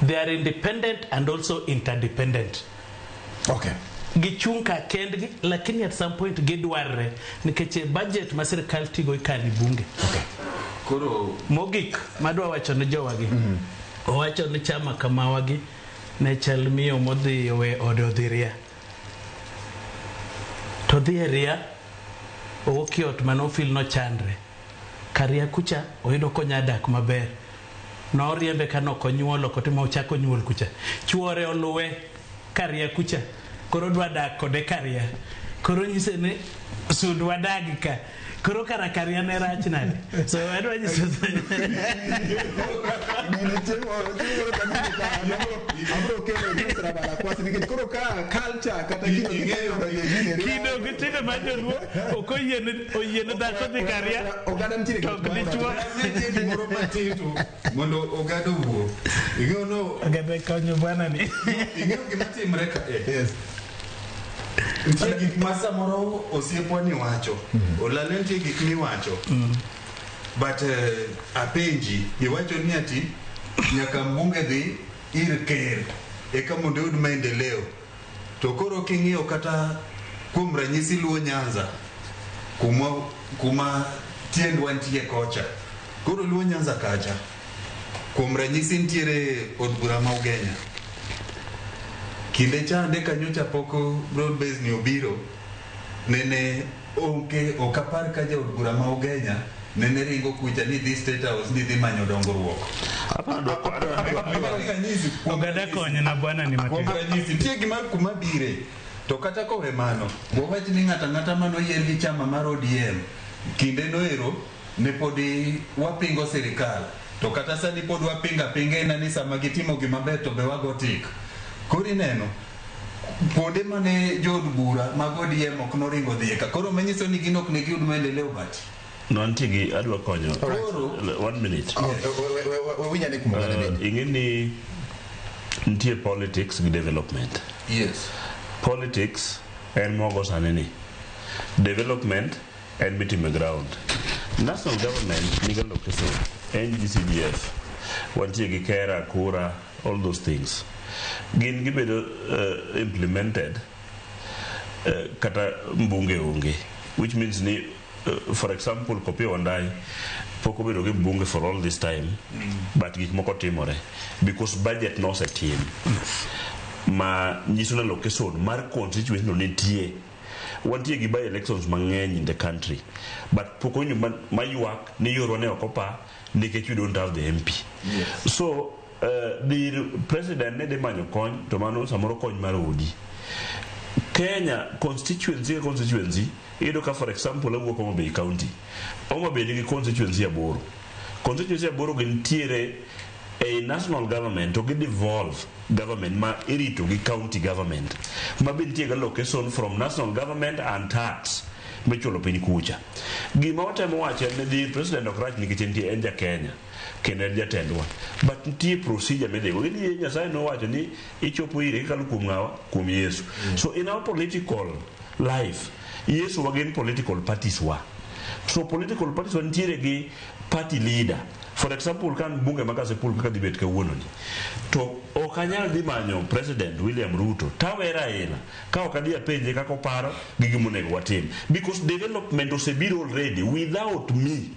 Speaker 2: They are independent and also interdependent.
Speaker 1: Okay.
Speaker 2: Gichunka kendgi, lakini at some point gidwarre nikeche budget ma sirkal tigo ikani bunge.
Speaker 1: Okay.
Speaker 4: Koro
Speaker 2: mogik madwa wacho ne jowagi. Owacho ni chama kama wagi ne chal miyo modhi we odhiria. To dhiria okiot manofil no chandre. Karia kucha oyudo konyadak maber. No riembe kano konyuolo kotimo ochako nyuol kucha. Chuore oluwe karia kucha. Koro dwa dak kode karia. Koro nyise ne sud wadagi ka. koro kara kariane rach nade so adwa nyiso
Speaker 1: Gini timo abro kelo disra bala kwasi nikech koro ka culture kata
Speaker 2: kido gitine majoluo oyiene dhako dhi karia
Speaker 1: oganda ntiere
Speaker 2: to dichuo
Speaker 4: moro matito mondo oganda wuo ing'eyo no
Speaker 2: oganda konyo bwana ni
Speaker 4: ing'eyo gima timre ka
Speaker 1: yes
Speaker 4: nitie gik ma samoro osiepwa ni wacho olale nitie gik miwacho but apenji iwacho ni ati nyaka mbunge dhi ir ker eka mondo yud maendeleo to koro king'iyo kata kuom ranyisi Luo Nyanza kuma tiendwa nitie kocha koro Luo Nyanza kacha kuom ranyisi nitiere od bura ma Ugenya kinde chande kanyocha poko broad base ni obiro nene okapar ka ja od bura ma Ugenya nene ringo kucha ni dhi State House ni dhi manyo dongruok
Speaker 2: oganda konyo na bwana ni
Speaker 4: kuom ranyisi nitie gima kuma bire to kata kowe mano wawach ni ng'ata mano yier gi chama mar ODM kinde noero ne podi wapingo sirikal to kata sani pod wapinga ina ni sama gitimo gima ber to be wago tik kori neno pode mane jod bura mag ODM ok noringo dhiye ka koro manyiso ni gino ok ne giyud maendeleo bati
Speaker 3: no ntigi adwa konyo 1 minute
Speaker 1: winyane kumagana
Speaker 3: ingeni ntie politics gi development
Speaker 4: yes
Speaker 3: politics en mogo saneni development en mitime ground national government niga location NGCDF wantie gi kera kura all those things gin gibedo implemented kata mbunge onge which means ni for example Kopia Wandai poko bedo gi mbunge for all this time but gik moko timore because budget no set team ma nyiso na location mar constituency no nitie wantie gi by elections mang'eny in the country but poko nyuma mayuak ni yoro ne okopa nikech you don't have the MP so the president ne de manyo kony to mano samoro kony mar odi Kenya constituency ido ka for example awuok Homa Bay County Homa Bay nigi constituency aboro gin tiere a national government to get devolve government ma irito gi county government ma bin tiega location from national government and tax mechulo piny kucha gima watemo wacho ne the president of right nikech nitie en ja Kenya kendo en jatendwa but nitie procedure medego gini Nyasaye no wacho ni ichopo ire kalo kuom ng'awa kuom Yesu so in our political life Yesu wagen political parties wa so political parties wa nitiere gi party leader for example kan bunge makasepul kaka dibet kawuono ni to okanyal dhi manyo president William Ruto tawera ina ka okadia penje kako paro gi gimonego watim because development osebiro already without me.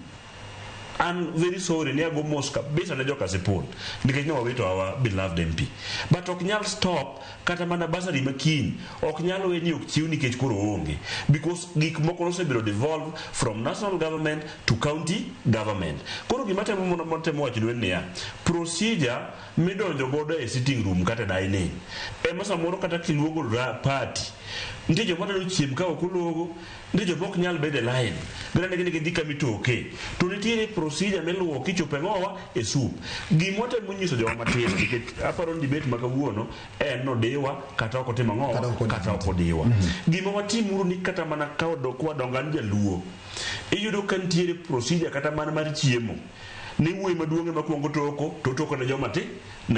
Speaker 3: I'm very sorry ni ago Moscow bisa na joka sepul nikech no wito our beloved MP but ok nyal stop kata mana basari makin ok nyalo we ni ok chiw nikech koro onge because gik moko osebiro devolve from national government to county government koro gimata mo wacho ni ya procedure midonjo godo e sitting room kata dining ema samoro kata kiluogo party ntie joma dwaro chiem ka ok ologo ntie joma ok nyal bedo e line grande gini dhi kama itoke to nitiere procedure miluwo kichopo ng'owa e soup gimote munyiso joma matin nikech aparo ni debate makawuono en no diwa kata ok otimo ng'owa kata ok odiwa gima watimuru ni kata mana ka wadongan jaluo iyudo ka nitiere procedure kata mana mar chiemo ni wuoyi maduonge makuongo toko ne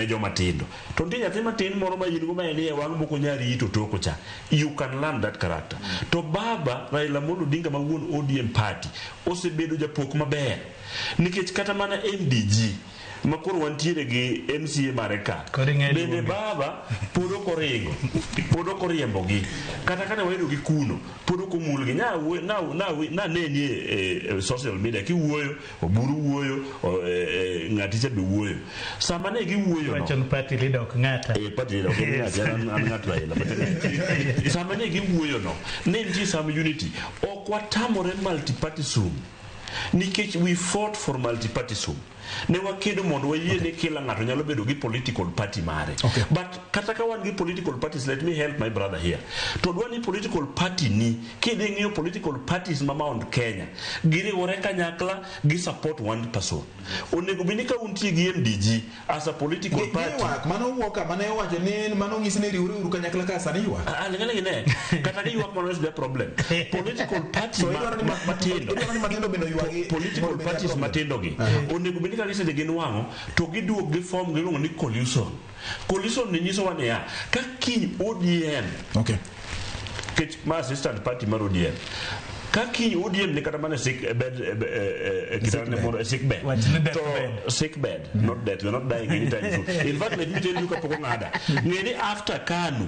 Speaker 3: joma tindo to nitie nyathi matin moro ma in go ma nie wang' moko nyari to toko cha you can learn that character to baba Raila Amolo Odinga ma wuon ODM party osebedo japok maber nikech kata mana MDG makoro wantiere gi MCA mareka bende baba podo koriembo gi kata kana wedo gi kuno podo komul gi na nenie social media ki wuoyo oburu wuoyo ng'ati cha be wuoyo sama ne gi wuoyo no
Speaker 2: wachon party leader ok ng'ata
Speaker 3: party leader ok ng'ata an ng'at Raila but sama ne gi wuoyo no ne ntie some unity ok watamore multi party room nikech we fought for multipartyism. Ne wakedo mondo wayie ni kila ng'ato nyalo bedo gi political party mare. But kata ka wan gi political parties, let me help my brother here. To dwani political party ni kidhi ng'iyo political parties ma Mount Kenya giriwore kanyakla gi support one person. Onego bini ka untie gi MDG as a political party.
Speaker 1: Mano woka mane wacho ni mano ng'isi ni riwru kanyakla ka sani yuak.
Speaker 3: Ne kata ni yuak mano is the problem. Political party matindo. Political parties matindo gi. Onego bini ka gise gin wango to giduok gi form giluongo ni coalition. Coalition ni nyiso wane ya ka kiny ODM.
Speaker 1: Okay.
Speaker 3: Kech ma assistant party mar ODM. Ka kiny ODM ni kata mana sick bed kitane moro sick bed. To sick bed, not that we are not dying anytime soon. In fact, let me tell you kapoko ngada. Ngeni after KANU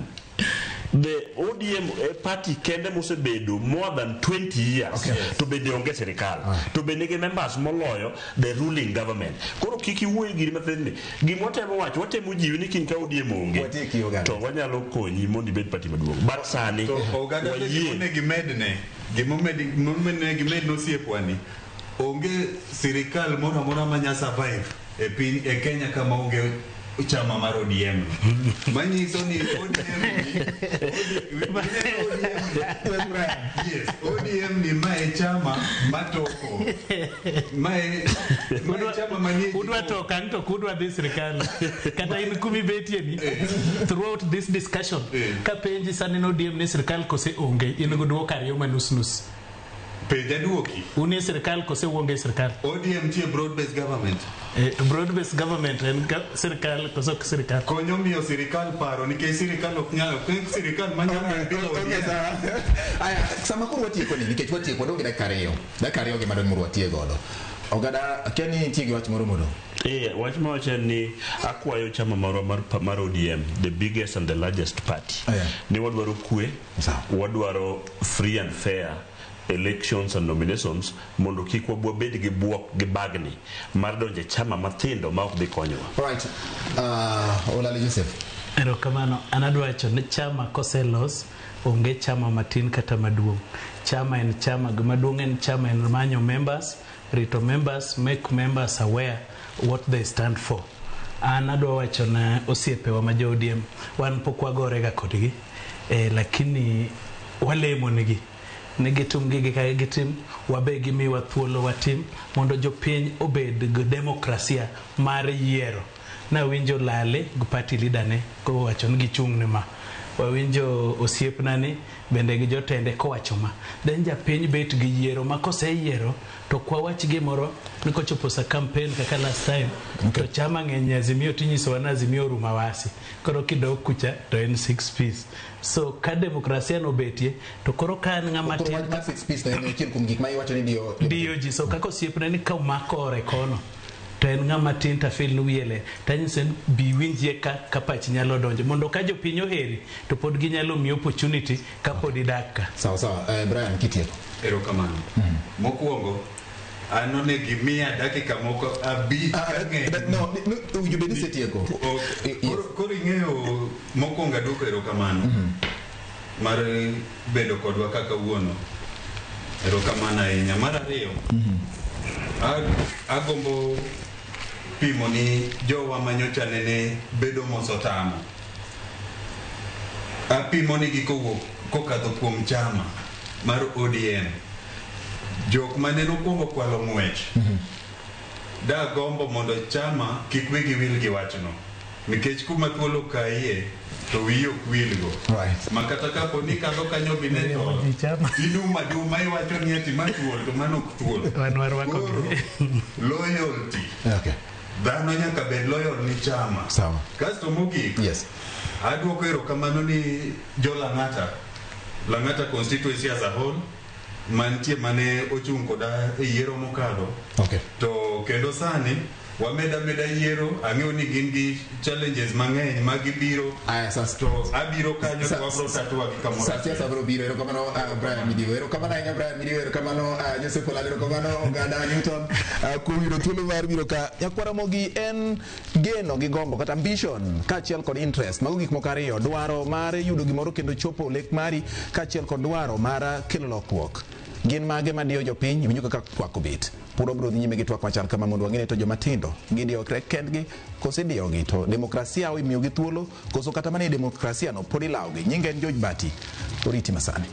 Speaker 3: the ODM party kende mosebedo more than 20 years to be the onge serikal to be nige members moloyo the ruling government. Koro kiki wuoyi giri mathini gimotemo wacho watemo jiwi ni kin ka ODM onge to wanyalo konyi mondo ibed party maduong'. But sani
Speaker 4: oganda ne gimedne gimedne osiepwani onge serikal moro amora manya survive e piny e Kenya kama onge chama mar ODM. Manyiso ni ODM ni mae chama matoko. Mae chama manie
Speaker 2: udwa to kan to kudwa dhi sirikal. Kata in kumi betie ni throughout this discussion ka penji sani no ODM ni sirikal kose onge in go dwoko ariyo manus.
Speaker 4: Penja duoki.
Speaker 2: Uni sirikal kose uonge sirikal.
Speaker 4: ODM tie broad based government.
Speaker 2: Broad based government en sirikal kose ok sirikal.
Speaker 4: Konyo miyo sirikal paro nikech sirikal ok nyalo sirikal manyalo bilo.
Speaker 1: Aya sama koro watieko ni nikech watieko donge dakika ariyo gi madon moro watie godo. Ogada keni tiegi wach moro modo.
Speaker 3: Wach ma wacho ni akwayo chama moro mar ODM, the biggest and the largest party. Ni wadwaro kwe, wadwaro free and fair elections and nominations mondo kik wabed gi buok gi bagni mar donje chama mathindo ma ok dhi konyowa.
Speaker 1: Alright. Olale Joseph.
Speaker 2: Erokamano, anadwa wacho ni chama koselos onge chama matin kata maduong'. Chama en chama, maduong' en chama en manyo members, rito members, make members aware what they stand for. Anadwa wacho na osiepewa ma jo ODM wan pok wagorega kodgi, lakini walemo nigi negitum gigi ka gitim wabe gimiwa thuolo watim mondo jopiny obed gi demokrasia mar yiero. Na winjo lale gi party leader ne ko wacho ni gichung' ne ma wawinjo osiepna ni bende gi jotende ko wacho ma den japiny bet gi yiero ma kose yiero to kwa wach gimoro ni kochopo sa campaign kaka last time to chama ng'eny Azimio tinyiso wana Azimio rumawasi koro kidok kucha to en 6 piece. So ka demokrasia no betie to koro kan ng'ama tin
Speaker 1: 6 piece no en chiel kum gik ma iwacho ni dio
Speaker 2: ji. So kako osiepna ni ka makore kono to en ng'ama tin ta fil nuwiele tanyisen bi winjie ka pach nyalo donjo mondo ka jopiny oheri to pod ginyalo mi opportunity ka pod idaka.
Speaker 1: Sawa Brian kitieko.
Speaker 4: Erokamano. Mokuongo anone gimia dakika moko abich
Speaker 1: no you be setieko.
Speaker 4: Koro ing'eyo mokuongo adwoko erokamano mar bedo kodwa kaka wuono. Erokamano ahinya. Mar ariyo agombo pimo ni jowa manyocha nene bedo mosotamo apimo ni giko kokadho kuom chama mar ODM jok maneno kuongo kwalo ng'wech da gombo mondo chama kik wigi wil gi wachno nikech kuma thuolo kaie to wiyo kwilgo makata kapo ni kadho kanyo bineto iduma iwacho ni ati matuol to mano ok tuol loyalty. Dhano nyaka bed loyal ni chama.
Speaker 1: Sawa.
Speaker 4: Kasto mogik.
Speaker 1: Yes.
Speaker 4: Adwoko erokamano ni jo Lang'ata constituency as a whole mantie mane ochung' koda e yiero mokadho. To kendo sani wameda yiero ang'eyo ni gin gi challenges mang'eny ma gibiro to abiro kanyo to wabro tatua gi kamoro
Speaker 1: siasa bro biro. Erokamano Brian Midiwo. Erokamano Joseph Olale. Erokamano Oganda Newton kuom yudo thuolo mar biro ka. Nyakwara mogi en geno gi gombo kata ambition kaachiel kod interest mago gik moko ariyo, dwaro mar yudo gimoro kendo chopo lek mari kaachiel kod dwaro mar kelo lokruok. gin mage madiyo jopiny winjo kaka twak obet puro bro dhi nyime gi twak machal kama mondo wang'e to joma tindo gidiyokre kendgi koso idiyogi to demokrasia imiyogi thuolo koso kata mana demokrasia no pod ilawogi. Nyinge en George Bati, oriti masani.